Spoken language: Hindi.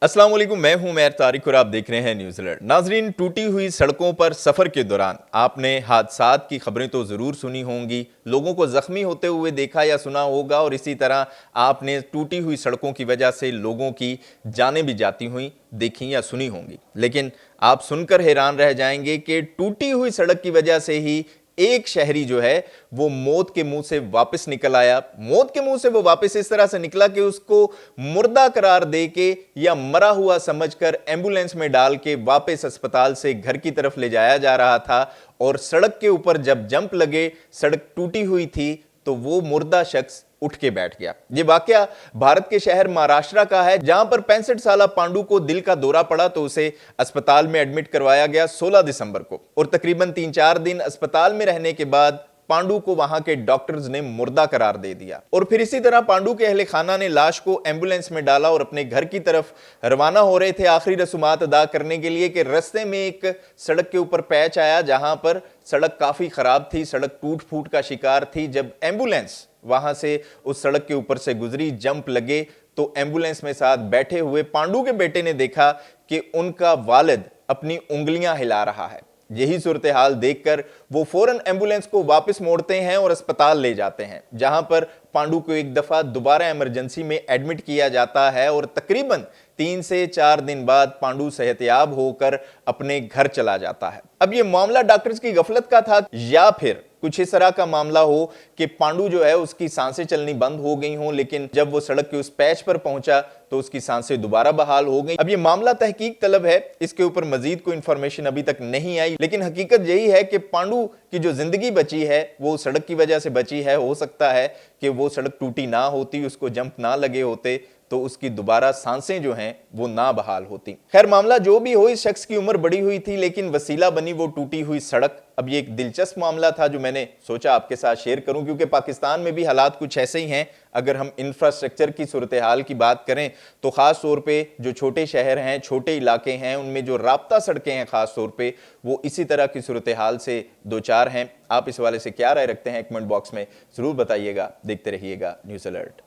अस्सलाम वालेकुम, मैं हूं उमैर तारिक और आप देख रहे हैं न्यूज़ अलर्ट। नाजरीन, टूटी हुई सड़कों पर सफ़र के दौरान आपने हादसात की खबरें तो ज़रूर सुनी होंगी, लोगों को ज़ख्मी होते हुए देखा या सुना होगा और इसी तरह आपने टूटी हुई सड़कों की वजह से लोगों की जानें भी जाती हुई देखी या सुनी होंगी। लेकिन आप सुनकर हैरान रह जाएंगे कि टूटी हुई सड़क की वजह से ही एक शहरी जो है वो मौत के मुंह से वापस निकल आया। मौत के मुंह से वो वापस इस तरह से निकला कि उसको मुर्दा करार दे के या मरा हुआ समझकर एम्बुलेंस में डाल के वापस अस्पताल से घर की तरफ ले जाया जा रहा था और सड़क के ऊपर जब जंप लगे, सड़क टूटी हुई थी, तो वो मुर्दा शख्स उठ के बैठ गया। ये वाकया भारत के शहर महाराष्ट्र का है, जहां पर 65 साला पांडु को दिल का दौरा पड़ा तो उसे अस्पताल में एडमिट करवाया गया 16 दिसंबर को और तकरीबन 3-4 दिन अस्पताल में रहने के बाद पांडु को वहां के डॉक्टर्स ने मुर्दा करार दे दिया। और फिर इसी तरह पांडु के अहले खाना ने लाश को एम्बुलेंस में डाला और अपने घर की तरफ रवाना हो रहे थे आखिरी रसूमात अदा करने के लिए कि रास्ते में एक सड़क के ऊपर पैच आया, जहां पर सड़क काफी खराब थी, सड़क टूट फूट का शिकार थी। जब एम्बुलेंस वहां से उस सड़क के ऊपर से गुजरी, जंप लगे, तो एम्बुलेंस में साथ बैठे हुए पांडु के बेटे ने देखा कि उनका वालिद अपनी उंगलियां हिला रहा है। यही सूरत हाल देखकर वो फौरन एम्बुलेंस को वापस मोड़ते हैं और अस्पताल ले जाते हैं, जहां पर पांडु को एक दफा दोबारा इमरजेंसी में एडमिट किया जाता है और तकरीबन 3 से 4 दिन बाद पांडु सेहतयाब होकर अपने घर चला जाता है। अब यह मामला डॉक्टर्स की गफलत का था या फिर कुछ इस तरह का मामला हो कि पांडु जो है उसकी सांसें चलनी बंद हो गई हों, लेकिन जब वो सड़क के उस पैच पर पहुंचा तो उसकी सांसें दोबारा बहाल हो गई। अब ये मामला तहकीक तलब है, इसके ऊपर मजीद कोई इंफॉर्मेशन अभी तक नहीं आई, लेकिन हकीकत यही है कि पांडु की जो जिंदगी बची है वो सड़क की वजह से बची है। हो सकता है कि वो सड़क टूटी ना होती, उसको जंप ना लगे होते तो उसकी दोबारा सांसें जो हैं वो ना बहाल होती। खैर, मामला जो भी हो, इस शख्स की उम्र बड़ी हुई थी लेकिन वसीला बनी वो टूटी हुई सड़क। अब ये एक दिलचस्प मामला था जो मैंने सोचा आपके साथ शेयर करूं, क्योंकि पाकिस्तान में भी हालात कुछ ऐसे ही हैं। अगर हम इंफ्रास्ट्रक्चर की सूरत हाल की बात करें तो खास तौर पे जो छोटे शहर हैं, छोटे इलाके हैं, उनमें जो राब्ता सड़कें हैं खास तौर पे, वो इसी तरह की सूरत हाल से दो चार हैं। आप इस हवाले से क्या राय रखते हैं कमेंट बॉक्स में जरूर बताइएगा। देखते रहिएगा न्यूज़ अलर्ट।